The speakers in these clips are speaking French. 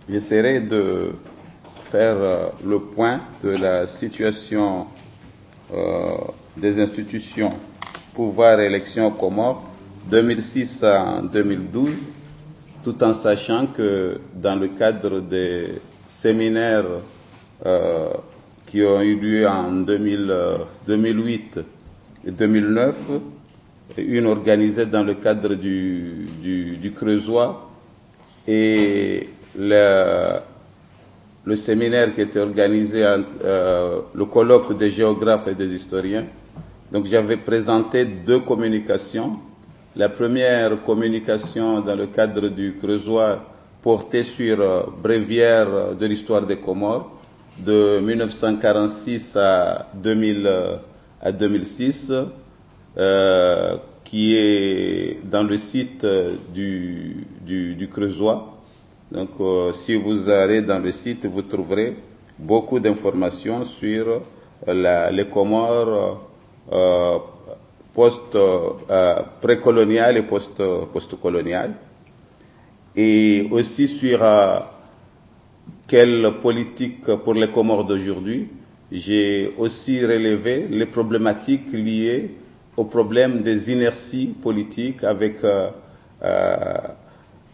J'essaierai de faire le point de la situation des institutions pouvoir et élection aux Comores 2006 à 2012, tout en sachant que dans le cadre des séminaires qui ont eu lieu en 2008 et 2009, une organisée dans le cadre du Creusois et le séminaire qui était organisé, le colloque des géographes et des historiens. Donc j'avais présenté deux communications. La première communication dans le cadre du Creusois portait sur bréviaire de l'histoire des Comores de 1946 à 2006, qui est dans le site du Creusois. Donc si vous allez dans le site, vous trouverez beaucoup d'informations sur les Comores précoloniales et post-coloniales, et aussi sur quelle politique pour les Comores d'aujourd'hui. J'ai aussi relevé les problématiques liées au problème des inerties politiques avec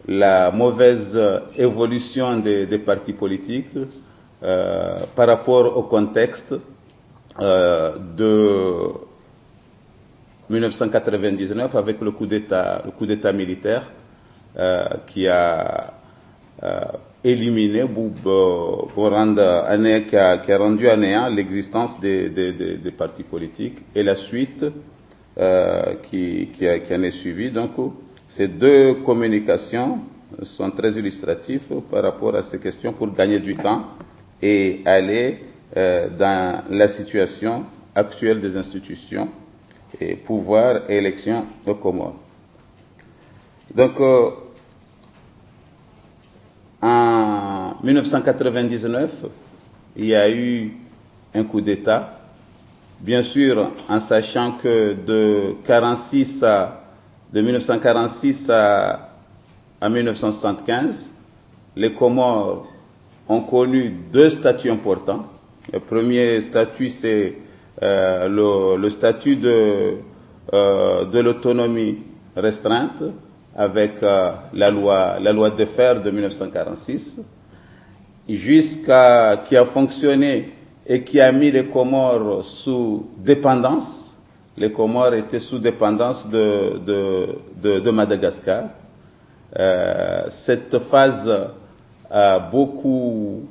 la mauvaise évolution des partis politiques par rapport au contexte de 1999 avec le coup d'État militaire qui a éliminé qui a rendu à néant l'existence des partis politiques et la suite qui en est suivie. Donc ces deux communications sont très illustratives par rapport à ces questions pour gagner du temps et aller dans la situation actuelle des institutions et pouvoir et élection aux Comores. Donc, en 1999, il y a eu un coup d'État, bien sûr en sachant que de 1946 à 1975, les Comores ont connu deux statuts importants. Le premier statut, c'est le statut de l'autonomie restreinte avec la loi de fer de 1946, qui a fonctionné et qui a mis les Comores sous dépendance. Les Comores étaient sous dépendance de Madagascar. Cette phase a beaucoup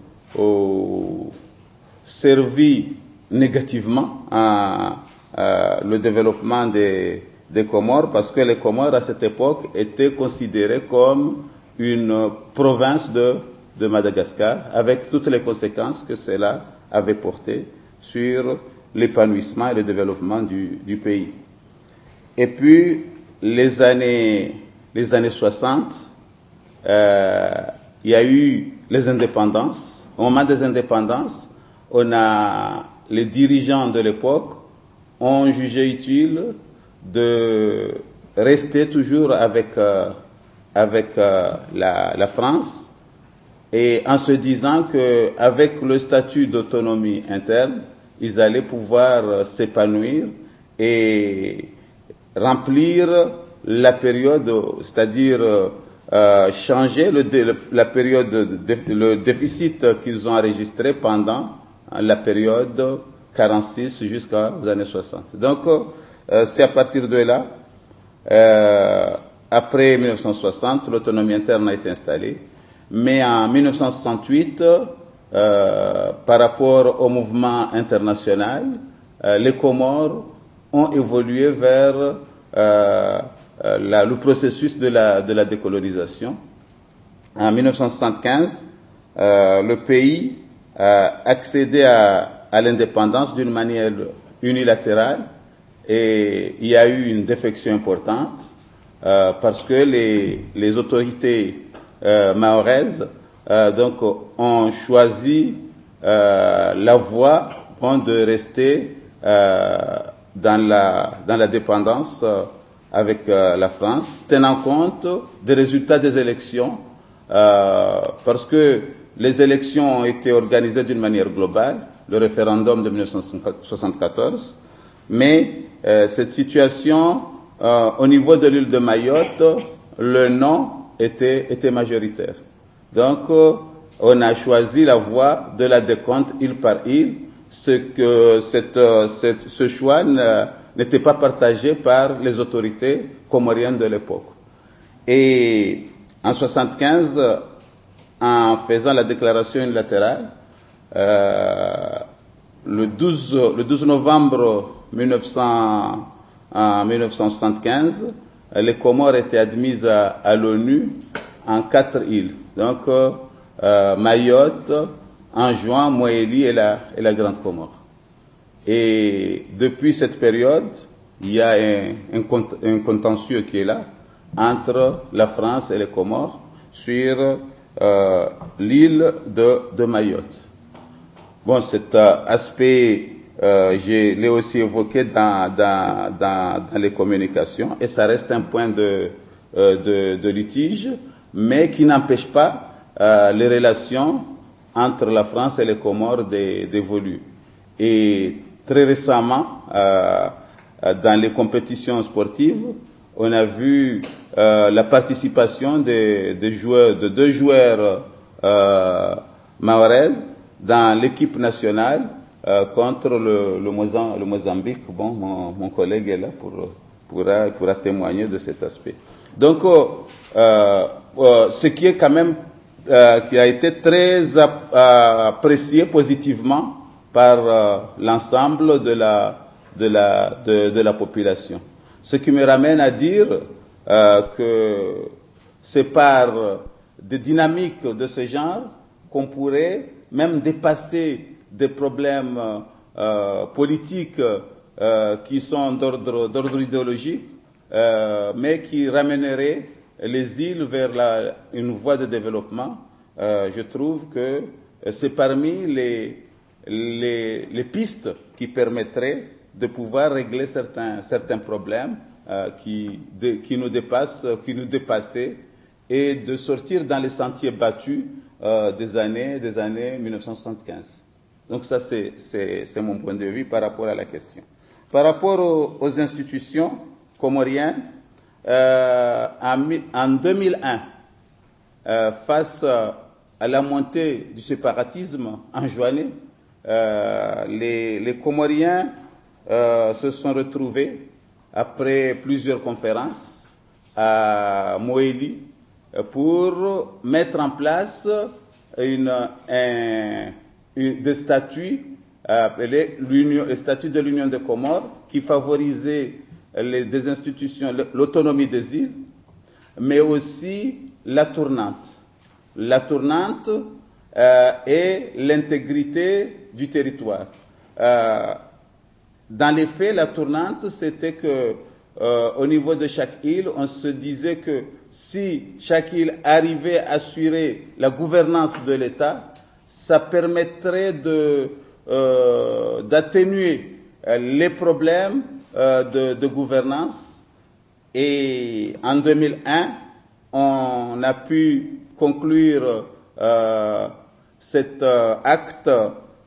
servi négativement le développement des Comores, parce que les Comores à cette époque étaient considérées comme une province de Madagascar, avec toutes les conséquences que cela avait porté sur l'épanouissement et le développement du pays. Et puis les années 60, il y a eu les indépendances. Au moment des indépendances, les dirigeants de l'époque ont jugé utile de rester toujours avec la France, et en se disant qu'avec le statut d'autonomie interne, ils allaient pouvoir s'épanouir et remplir la période, c'est-à-dire changer la période, le déficit qu'ils ont enregistré pendant la période 46 jusqu'aux années 60. Donc, c'est à partir de là, après 1960, l'autonomie interne a été installée. Mais en 1968, par rapport au mouvement international, les Comores ont évolué vers le processus de la décolonisation. En 1975, le pays a accédé à l'indépendance d'une manière unilatérale, et il y a eu une défection importante parce que les autorités mahoraises donc ont choisi la voie de rester dans la dépendance avec la France, tenant compte des résultats des élections parce que les élections ont été organisées d'une manière globale, le référendum de 1974, mais cette situation, au niveau de l'île de Mayotte, le non était majoritaire. Donc, on a choisi la voie de la décompte île par île, ce choix n'était pas partagé par les autorités comoriennes de l'époque. Et en 1975, en faisant la déclaration unilatérale, le 12 novembre 1975, les Comores étaient admises à l'ONU en 4 îles. Donc, Mayotte, Anjouan, Moélie et la Grande Comore. Et depuis cette période, il y a un contentieux qui est là entre la France et les Comores sur l'île de Mayotte. Bon, cet aspect, je l'ai aussi évoqué dans les communications, et ça reste un point de litige, mais qui n'empêche pas les relations entre la France et les Comores d'évoluer. Et très récemment, dans les compétitions sportives, on a vu la participation de deux joueurs mahorais dans l'équipe nationale contre le Mozambique. Bon, mon collègue est là pourra témoigner de cet aspect. Donc, ce qui est quand même qui a été très apprécié positivement par l'ensemble de la population. Ce qui me ramène à dire que c'est par des dynamiques de ce genre qu'on pourrait même dépasser des problèmes politiques qui sont d'ordre idéologique, mais qui ramèneraient les îles vers une voie de développement. Je trouve que c'est parmi les pistes qui permettraient de pouvoir régler certains problèmes qui nous dépassaient et de sortir dans les sentiers battus des années 1975. Donc ça, c'est mon point de vue par rapport à la question. Par rapport aux institutions comoriennes, en 2001, face à la montée du séparatisme enjoinné, les Comoriens se sont retrouvés après plusieurs conférences à Moélie pour mettre en place des statuts appelés le statut de l'Union des Comores qui favorisait des institutions, l'autonomie des îles, mais aussi la tournante. La tournante et l'intégrité du territoire. Dans les faits, la tournante, c'était que au niveau de chaque île, on se disait que si chaque île arrivait à assurer la gouvernance de l'État, ça permettrait d'atténuer les problèmes de gouvernance. Et en 2001, on a pu conclure cet acte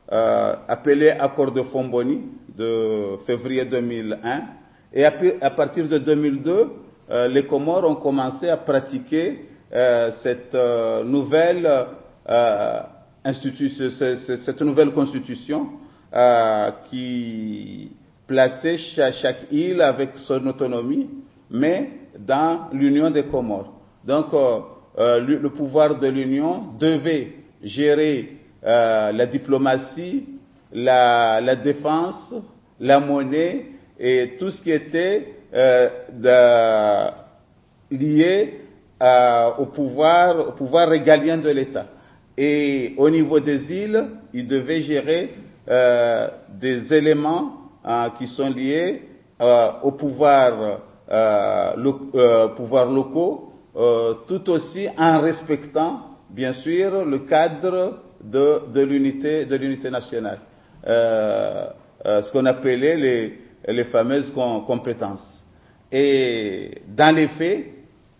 appelé Accord de Fomboni de février 2001. Et à partir de 2002, les Comores ont commencé à pratiquer cette nouvelle constitution qui plaçait chaque île avec son autonomie, mais dans l'Union des Comores. Donc, le pouvoir de l'Union devait gérer la diplomatie, la défense, la monnaie et tout ce qui était lié au pouvoir régalien de l'État. Et au niveau des îles, il devait gérer des éléments qui sont liés au pouvoir locaux, tout aussi en respectant, bien sûr, le cadre de l'unité nationale, ce qu'on appelait les fameuses compétences. Et dans les faits,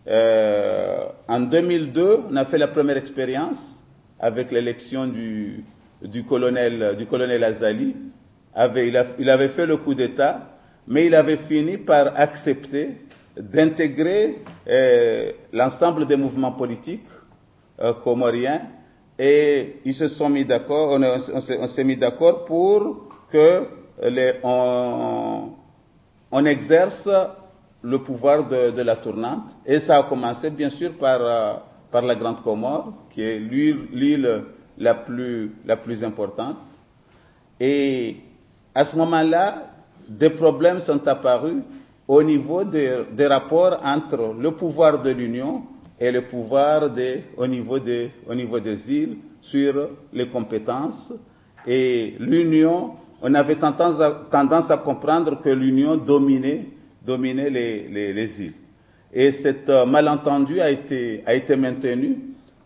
En 2002, on a fait la première expérience avec l'élection du colonel Azali. Il avait fait le coup d'État, mais il avait fini par accepter d'intégrer l'ensemble des mouvements politiques comoriens, et ils se sont mis d'accord, on s'est mis d'accord pour que on exerce le pouvoir de la tournante. Et ça a commencé bien sûr par la Grande Comore, qui est l'île la plus importante. Et à ce moment-là, des problèmes sont apparus au niveau des rapports entre le pouvoir de l'Union et le pouvoir au niveau des îles sur les compétences. Et l'Union, on avait tendance à comprendre que l'Union dominait les îles. Et cet malentendu a été maintenu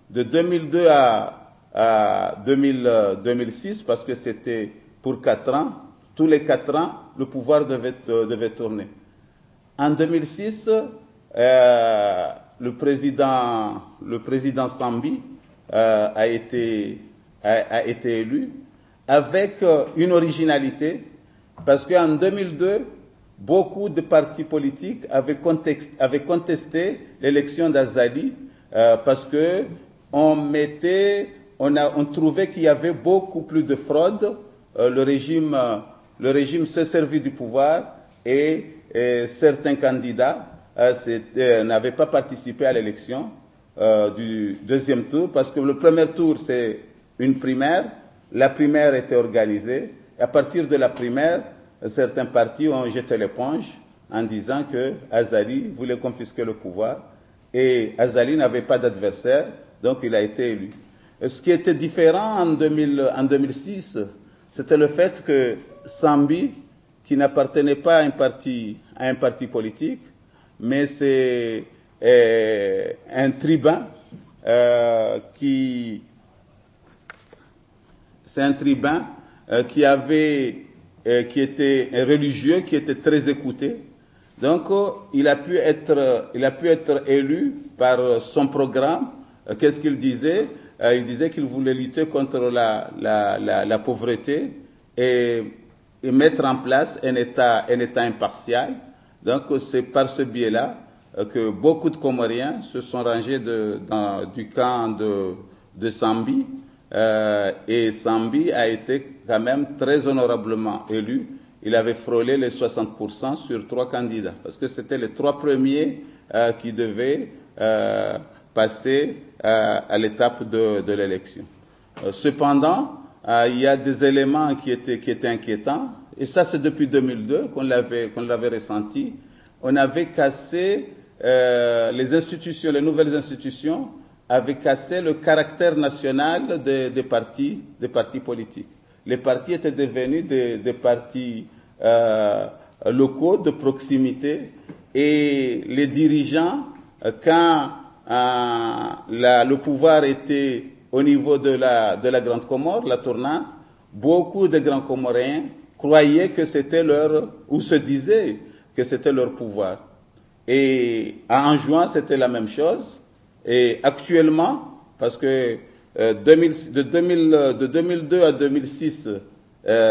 de 2002 à 2006, parce que c'était pour 4 ans. Tous les 4 ans, le pouvoir devait tourner. En 2006, le président Sambi a été élu avec une originalité, parce qu'en 2002, beaucoup de partis politiques avaient contesté l'élection d'Azali parce que on trouvait qu'il y avait beaucoup plus de fraude. Le régime s'est servi du pouvoir, et certains candidats n'avaient pas participé à l'élection du deuxième tour, parce que le premier tour, c'est une primaire. La primaire était organisée. Et à partir de la primaire, certains partis ont jeté l'éponge en disant que Azali voulait confisquer le pouvoir, et Azali n'avait pas d'adversaire, donc il a été élu. Ce qui était différent en 2006, c'était le fait que Sambi, qui n'appartenait pas à un parti politique, mais c'est un tribun qui était un religieux, qui était très écouté. Donc, il a pu être élu par son programme. Qu'est-ce qu'il disait? Il disait qu'il voulait lutter contre la pauvreté et mettre en place un État impartial. Donc, c'est par ce biais-là que beaucoup de Comoriens se sont rangés du camp de Sambi. Et Sambi a été quand même très honorablement élu. Il avait frôlé les 60% sur 3 candidats, parce que c'était les 3 premiers qui devaient passer à l'étape de l'élection. Cependant, il y a des éléments qui étaient inquiétants, et ça c'est depuis 2002 qu'on l'avait ressenti. On avait cassé les nouvelles institutions avaient cassé le caractère national des partis politiques. Les partis étaient devenus des partis locaux de proximité, et les dirigeants, quand le pouvoir était au niveau de la Grande Comore, la tournante, beaucoup de grands Comoriens croyaient que c'était se disaient que c'était leur pouvoir. Et en juin, c'était la même chose. Et actuellement, parce que de 2002 à 2006,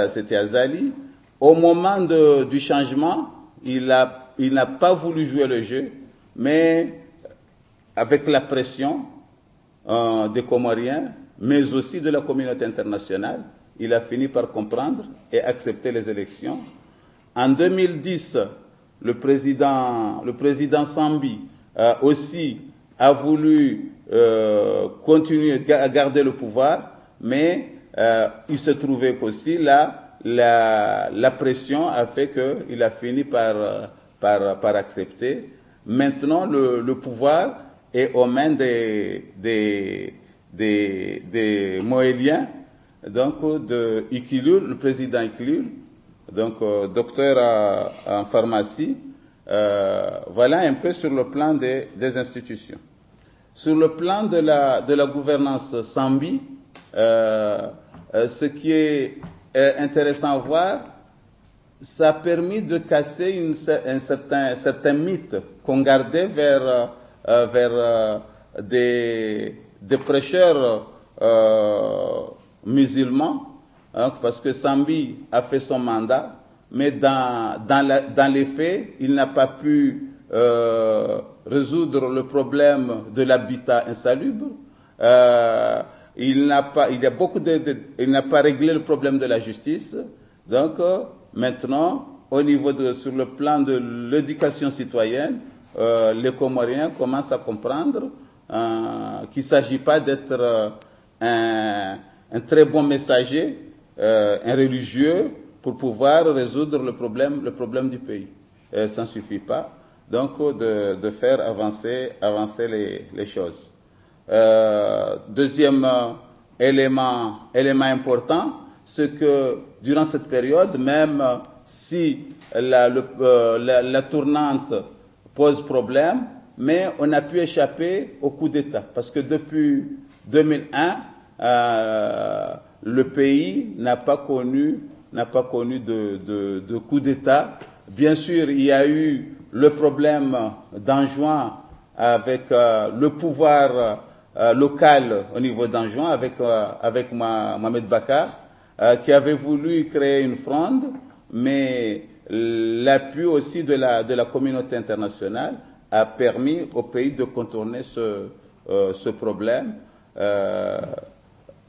c'était Azali, au moment du changement, il n'a pas voulu jouer le jeu, mais avec la pression des Comoriens, mais aussi de la communauté internationale, il a fini par comprendre et accepter les élections. En 2010, le président Sambi aussi a voulu continuer à garder le pouvoir, mais il se trouvait qu'aussi la pression a fait qu'il a fini par accepter. Maintenant, le pouvoir est aux mains des Moéliens, donc de Ikilul, le président Ikilul, donc docteur en pharmacie. Voilà un peu sur le plan des institutions. Sur le plan de la gouvernance Sambi, ce qui est intéressant à voir, ça a permis de casser un certain mythe qu'on gardait vers vers des prêcheurs musulmans, hein, parce que Sambi a fait son mandat, mais dans les faits, il n'a pas pu résoudre le problème de l'habitat insalubre. Il n'a pas réglé le problème de la justice. Donc, maintenant, sur le plan de l'éducation citoyenne, les Comoriens commencent à comprendre qu'il ne s'agit pas d'être un très bon messager, un religieux, pour pouvoir résoudre le problème du pays. Ça ne suffit pas. Donc, de faire avancer les choses. Deuxième élément important, c'est que durant cette période, même si la tournante pose problème, mais on a pu échapper au coup d'État. Parce que depuis 2001, le pays n'a pas connu de coup d'État. Bien sûr, il y a eu le problème d'Anjouan avec le pouvoir local au niveau d'Anjouan, avec Mohamed Bakar, qui avait voulu créer une fronde, mais l'appui aussi de la communauté internationale a permis au pays de contourner ce problème.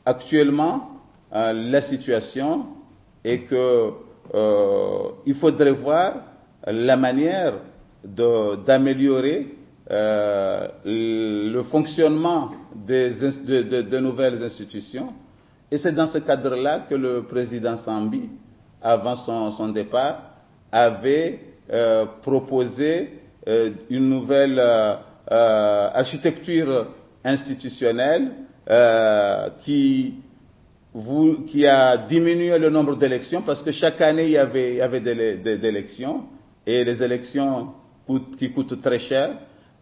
Actuellement, la situation est que il faudrait voir la manière d'améliorer le fonctionnement de nouvelles institutions. Et c'est dans ce cadre-là que le président Sambi, avant son départ, avait proposé une nouvelle architecture institutionnelle qui a diminué le nombre d'élections, parce que chaque année il y avait des élections, et les élections qui coûtent très cher,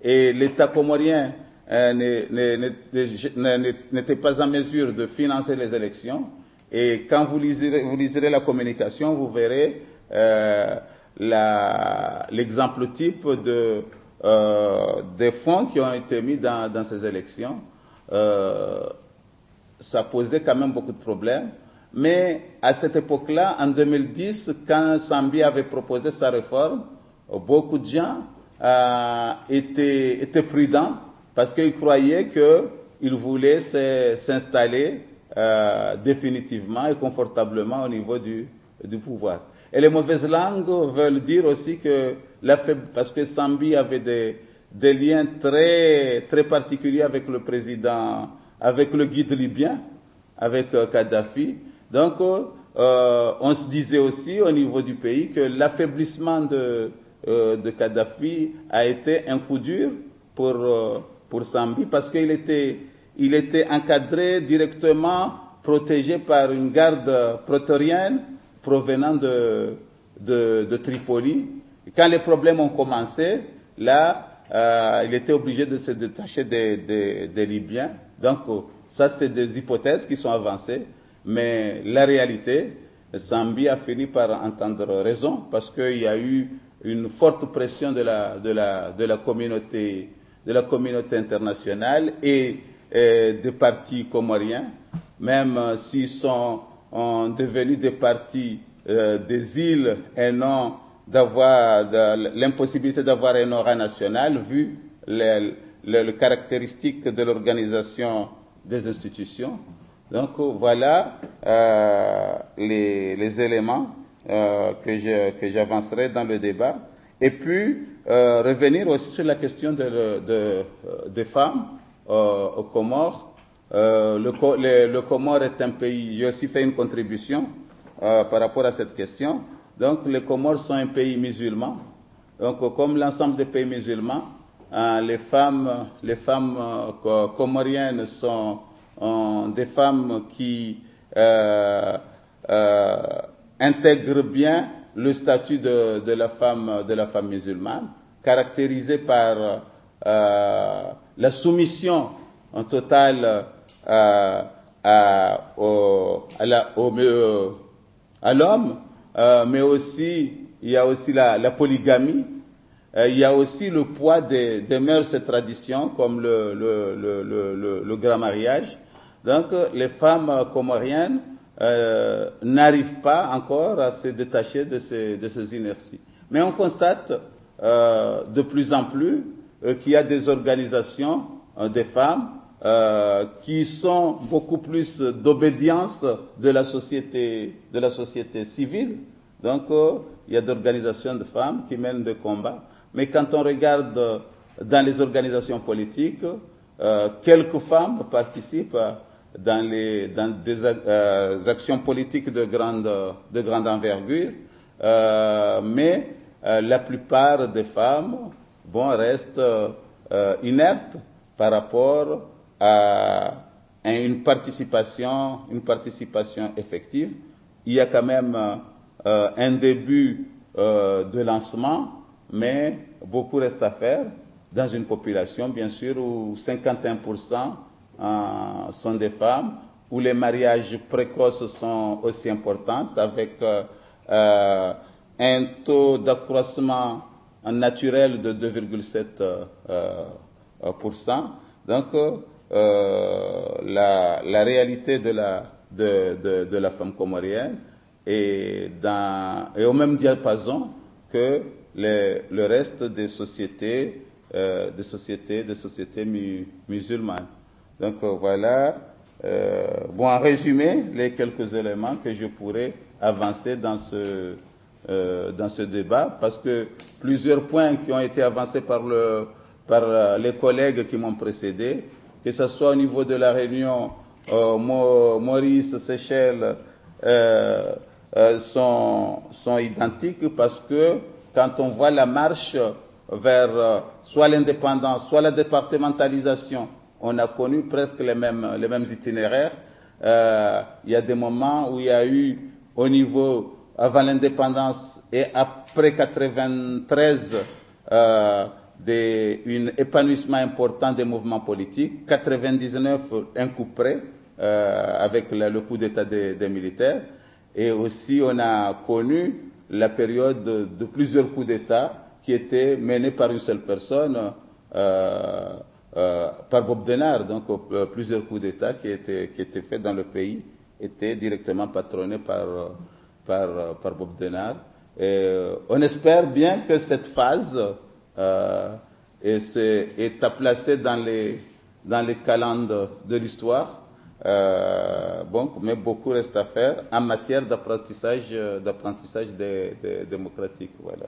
et l'État comorien n'était pas en mesure de financer les élections. Et quand vous liserez la communication, vous verrez l'exemple type des fonds qui ont été mis dans ces élections. Ça posait quand même beaucoup de problèmes. Mais à cette époque-là, en 2010, quand Sambi avait proposé sa réforme, beaucoup de gens étaient prudents, parce qu'ils croyaient qu'il voulait s'installer définitivement et confortablement au niveau du pouvoir. Et les mauvaises langues veulent dire aussi que parce que Sambi avait des liens très, très particuliers avec le président, avec le guide libyen, avec Kadhafi. Donc, on se disait aussi au niveau du pays que l'affaiblissement de Kadhafi a été un coup dur pour Sambi, parce qu'il était encadré directement, protégé par une garde prétorienne provenant de Tripoli. Et quand les problèmes ont commencé, là, il était obligé de se détacher des Libyens. Donc, ça, c'est des hypothèses qui sont avancées, mais la réalité, Sambi a fini par entendre raison, parce qu'il y a eu une forte pression de la communauté internationale et des partis comoriens, même s'ils sont devenus des partis des îles et non d'avoir l'impossibilité d'avoir un aura national, vu les caractéristiques de l'organisation des institutions. Donc voilà les éléments que j'avancerai dans le débat. Et puis revenir aussi sur la question des femmes aux Comores. Le Comore est un pays, j'ai aussi fait une contribution par rapport à cette question. Donc les Comores sont un pays musulman. Donc comme l'ensemble des pays musulmans, les femmes comoriennes sont des femmes qui intègrent bien le statut de la femme musulmane, caractérisée par la soumission totale à l'homme, mais aussi il y a aussi la polygamie. il y a aussi le poids des mœurs et traditions, comme le grand mariage. Donc, les femmes comoriennes n'arrivent pas encore à se détacher de ces inerties. Mais on constate de plus en plus qu'il y a des organisations des femmes qui sont beaucoup plus d'obédience de la société civile. Donc, il y a des organisations de femmes qui mènent des combats. Mais quand on regarde dans les organisations politiques, quelques femmes participent dans des actions politiques de grande envergure, mais la plupart des femmes restent inertes par rapport à une participation effective. Il y a quand même un début de lancement, mais beaucoup reste à faire dans une population, bien sûr, où 51% sont des femmes, où les mariages précoces sont aussi importants, avec un taux d'accroissement naturel de 2,7%. Donc, la réalité de la femme comorienne est au même diapason que le reste des sociétés musulmanes. Donc voilà, en résumé, les quelques éléments que je pourrais avancer dans ce débat, parce que plusieurs points qui ont été avancés par les collègues qui m'ont précédé, que ce soit au niveau de la Réunion, Maurice, Seychelles, sont identiques, parce que quand on voit la marche vers soit l'indépendance, soit la départementalisation, on a connu presque les mêmes itinéraires. Il y a des moments où il y a eu au niveau avant l'indépendance et après 93 un épanouissement important des mouvements politiques. 99, un coup près avec le coup d'État des militaires. Et aussi, on a connu la période de plusieurs coups d'État qui étaient menés par une seule personne, par Bob Denard. Donc, plusieurs coups d'État qui étaient faits dans le pays étaient directement patronnés par Bob Denard. Et on espère bien que cette phase est à placer dans les calendes de l'histoire. Mais beaucoup reste à faire en matière d'apprentissage démocratique. Voilà.